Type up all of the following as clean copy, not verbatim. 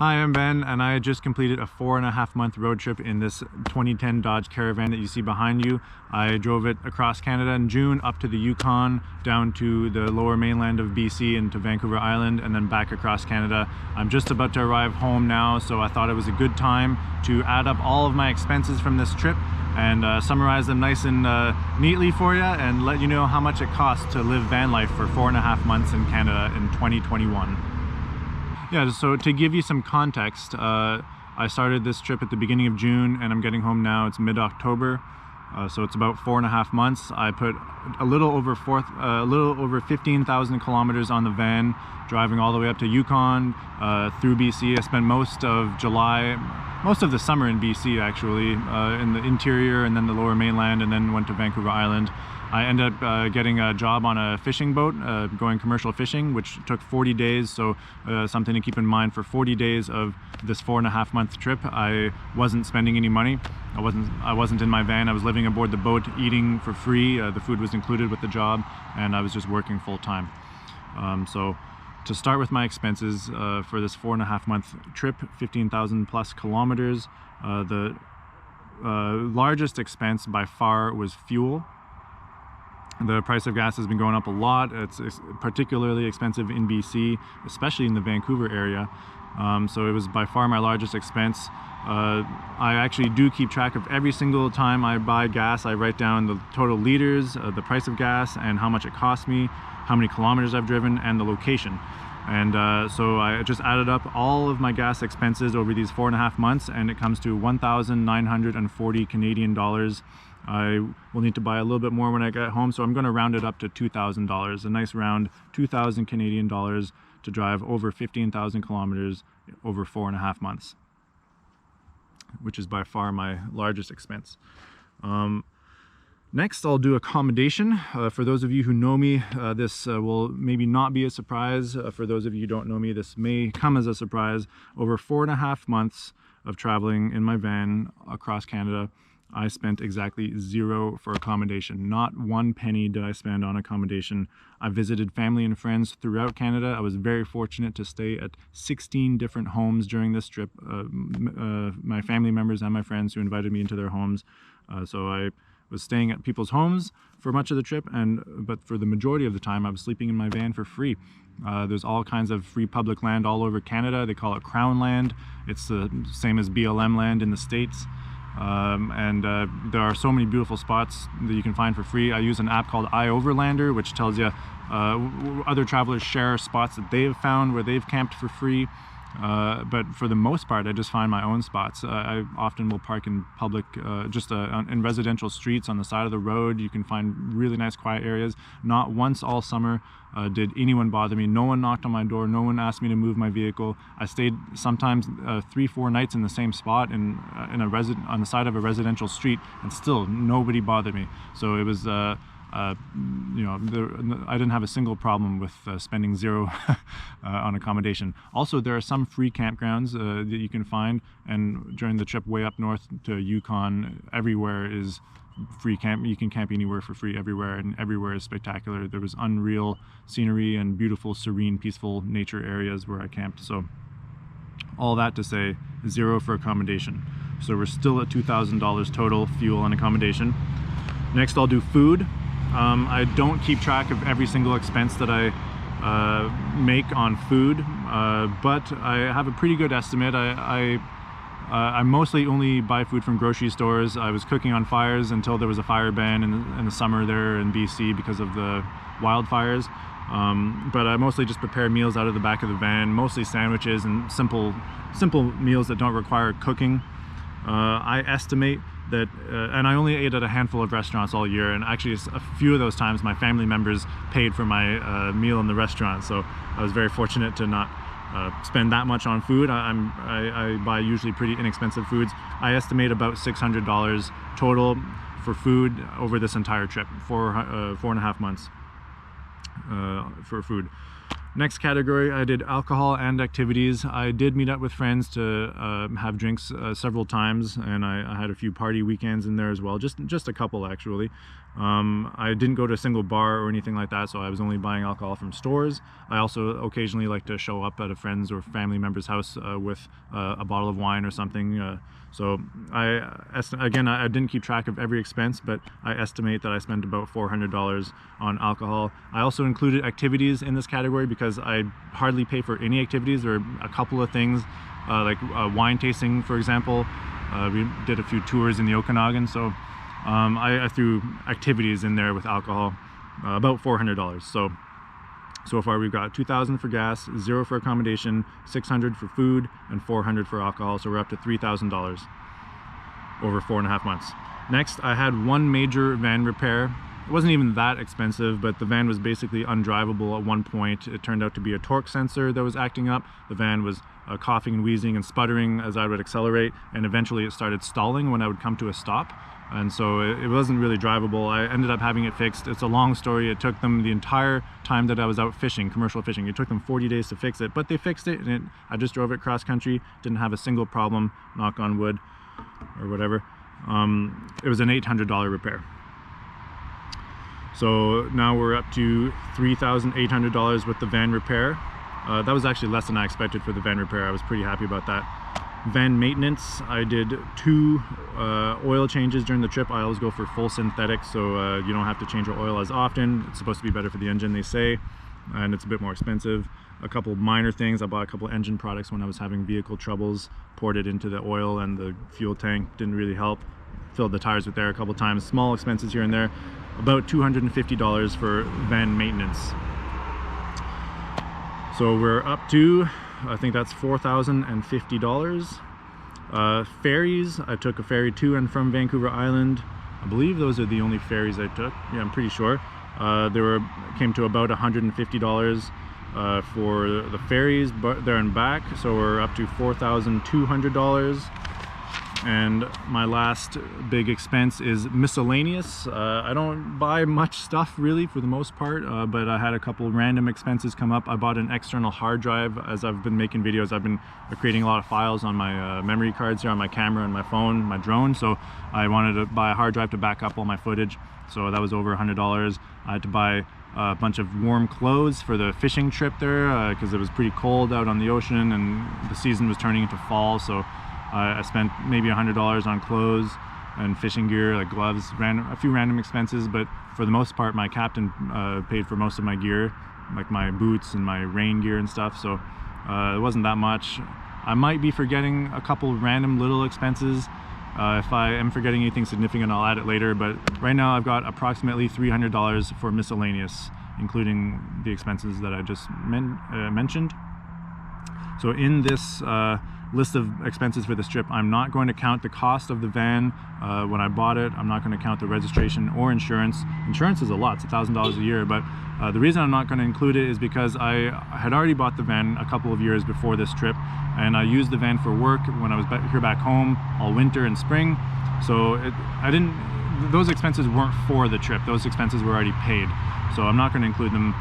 Hi, I'm Ben, and I just completed a 4.5-month road trip in this 2010 Dodge Caravan that you see behind you. I drove it across Canada in June, up to the Yukon, down to the lower mainland of BC and to Vancouver Island, and then back across Canada. I'm just about to arrive home now, so I thought it was a good time to add up all of my expenses from this trip and summarize them nice and neatly for you and let you know how much it costs to live van life for 4.5 months in Canada in 2021. Yeah, so to give you some context, I started this trip at the beginning of June and I'm getting home now. It's mid-October, so it's about 4.5 months. I put a little over 15,000 kilometers on the van, driving all the way up to Yukon, through BC. I spent most of July, most of the summer in BC actually, in the interior and then the lower mainland, and then went to Vancouver Island. I ended up getting a job on a fishing boat, going commercial fishing, which took 40 days. So something to keep in mind for 40 days of this 4.5-month trip. I wasn't spending any money. I wasn't in my van. I was living aboard the boat, eating for free. The food was included with the job, and I was just working full time. So to start with my expenses for this 4.5-month trip, 15,000 plus kilometers, the largest expense by far was fuel. The price of gas has been going up a lot. It's particularly expensive in BC, especially in the Vancouver area. So it was by far my largest expense. I actually do keep track of every single time I buy gas. I write down the total liters, the price of gas, and how much it cost me, how many kilometers I've driven, and the location. And so I just added up all of my gas expenses over these 4.5 months, and it comes to 1,940 Canadian dollars. I will need to buy a little bit more when I get home, so I'm going to round it up to $2,000, a nice round 2,000 Canadian dollars to drive over 15,000 kilometers over 4.5 months, which is by far my largest expense. Next, I'll do accommodation. For those of you who know me, this will maybe not be a surprise. For those of you who don't know me, this may come as a surprise. Over 4.5 months of traveling in my van across Canada, I spent exactly zero for accommodation. Not one penny did I spend on accommodation. I visited family and friends throughout Canada. I was very fortunate to stay at 16 different homes during this trip. My family members and my friends who invited me into their homes. So I was staying at people's homes for much of the trip, but for the majority of the time I was sleeping in my van for free. There's all kinds of free public land all over Canada. They call it Crown land. It's the same as BLM land in the States. There are so many beautiful spots that you can find for free. I use an app called iOverlander, which tells you other travelers share spots that they have found where they've camped for free. But for the most part, I just find my own spots. I often will park in public, in residential streets on the side of the road. You can find really nice quiet areas. Not once all summer did anyone bother me. No one knocked on my door. No one asked me to move my vehicle. I stayed sometimes 3-4 nights in the same spot on the side of a residential street, and still nobody bothered me. So it was I didn't have a single problem with spending zero on accommodation. Also, there are some free campgrounds that you can find, and during the trip way up north to Yukon, everywhere is free camp. You can camp anywhere for free everywhere, and everywhere is spectacular. There was unreal scenery and beautiful, serene, peaceful nature areas where I camped. So all that to say, zero for accommodation. So we're still at $2,000 total, fuel and accommodation. Next, I'll do food. I don't keep track of every single expense that I make on food, but I have a pretty good estimate. I mostly only buy food from grocery stores. I was cooking on fires until there was a fire ban in the summer there in BC because of the wildfires. But I mostly just prepare meals out of the back of the van, mostly sandwiches and simple meals that don't require cooking. I estimate that, and I only ate at a handful of restaurants all year, and actually a few of those times my family members paid for my meal in the restaurant, so I was very fortunate to not spend that much on food. I buy usually pretty inexpensive foods. I estimate about $600 total for food over this entire trip, 4.5 months for food. Next category, I did alcohol and activities. I did meet up with friends to have drinks several times, and I had a few party weekends in there as well, just a couple actually. I didn't go to a single bar or anything like that, so I was only buying alcohol from stores. I also occasionally like to show up at a friend's or family member's house with a bottle of wine or something. So I didn't keep track of every expense, but I estimate that I spent about $400 on alcohol. I also included activities in this category because I hardly pay for any activities. There are a couple of things like wine tasting, for example. We did a few tours in the Okanagan, so I threw activities in there with alcohol, about $400. So far we've got $2,000 for gas, $0 for accommodation, $600 for food, and $400 for alcohol. So we're up to $3,000 over 4.5 months. Next, I had one major van repair. It wasn't even that expensive, but the van was basically undrivable at one point. It turned out to be a torque sensor that was acting up. The van was coughing and wheezing and sputtering as I would accelerate, and eventually it started stalling when I would come to a stop. And so it wasn't really drivable. I ended up having it fixed. It's a long story. It took them the entire time that I was out fishing, commercial fishing. It took them 40 days to fix it, but they fixed it, and I just drove it cross country, didn't have a single problem, knock on wood or whatever. It was an $800 repair. So now we're up to $3,800 with the van repair. That was actually less than I expected for the van repair. I was pretty happy about that. Van maintenance, I did 2 oil changes during the trip. I always go for full synthetic, so you don't have to change your oil as often. It's supposed to be better for the engine, they say, and it's a bit more expensive. A couple minor things, I bought a couple engine products when I was having vehicle troubles, poured it into the oil and the fuel tank, didn't really help. Filled the tires with air a couple times, small expenses here and there. About $250 for van maintenance. So we're up to, I think that's $4,050. Ferries, I took a ferry to and from Vancouver Island. I believe those are the only ferries I took. Yeah, I'm pretty sure. Came to about $150 for the ferries, but there and back. So we're up to $4,200. And my last big expense is miscellaneous. I don't buy much stuff really for the most part, but I had a couple random expenses come up. I bought an external hard drive. As I've been making videos, I've been creating a lot of files on my memory cards here on my camera and my phone, my drone. So I wanted to buy a hard drive to back up all my footage. So that was over $100. I had to buy a bunch of warm clothes for the fishing trip there because it was pretty cold out on the ocean and the season was turning into fall. So I spent maybe $100 on clothes and fishing gear, like gloves, a few random expenses, but for the most part my captain paid for most of my gear, like my boots and my rain gear and stuff, so it wasn't that much. I might be forgetting a couple random little expenses. If I am forgetting anything significant, I'll add it later, but right now I've got approximately $300 for miscellaneous, including the expenses that I just mentioned. So in this list of expenses for this trip, I'm not going to count the cost of the van when I bought it. I'm not going to count the registration or insurance. Insurance is a lot, it's $1,000 a year, but the reason I'm not going to include it is because I had already bought the van a couple of years before this trip, and I used the van for work when I was here back home all winter and spring. So those expenses weren't for the trip. Those expenses were already paid. So I'm not going to include them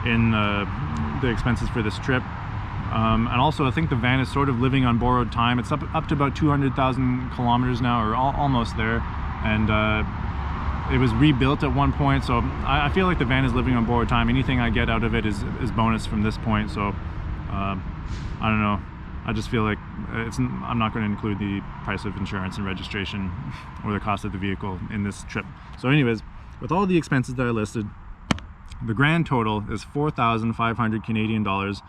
in the expenses for this trip. And also I think the van is sort of living on borrowed time. It's up to about 200,000 kilometers now, or almost there, and it was rebuilt at one point, so I feel like the van is living on borrowed time. Anything I get out of it is bonus from this point, so I don't know. I just feel like I'm not going to include the price of insurance and registration or the cost of the vehicle in this trip. So anyways, with all the expenses that I listed, the grand total is 4,500 Canadian dollars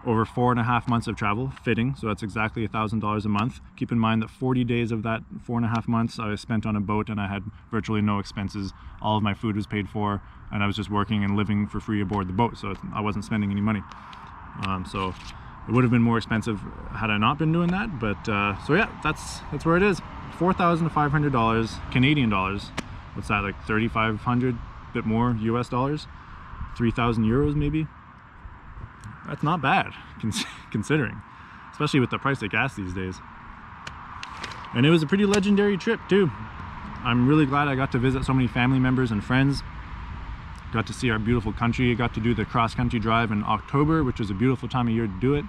over 4.5 months of travel, fitting, so that's exactly $1,000 a month. Keep in mind that 40 days of that 4.5 months I spent on a boat and I had virtually no expenses. All of my food was paid for, and I was just working and living for free aboard the boat, so I wasn't spending any money. So it would have been more expensive had I not been doing that, but so yeah, that's where it is. $4,500 Canadian dollars. What's that, like 3,500, bit more US dollars? 3,000 euros maybe? That's not bad, considering, especially with the price of gas these days. And it was a pretty legendary trip too. I'm really glad I got to visit so many family members and friends. Got to see our beautiful country. Got to do the cross-country drive in October, which was a beautiful time of year to do it.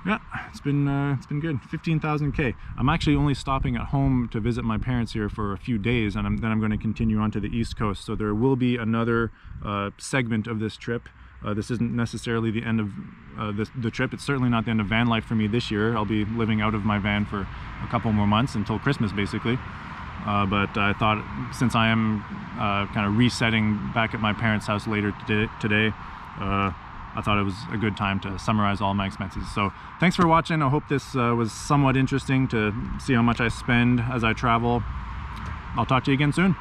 Yeah, it's been good. 15,000 K. I'm actually only stopping at home to visit my parents here for a few days, and then I'm going to continue on to the East Coast. So there will be another segment of this trip. This isn't necessarily the end of the trip. It's certainly not the end of van life for me this year. I'll be living out of my van for a couple more months until Christmas, basically. But I thought, since I am kind of resetting back at my parents' house later today, I thought it was a good time to summarize all my expenses. So thanks for watching. I hope this was somewhat interesting to see how much I spend as I travel. I'll talk to you again soon.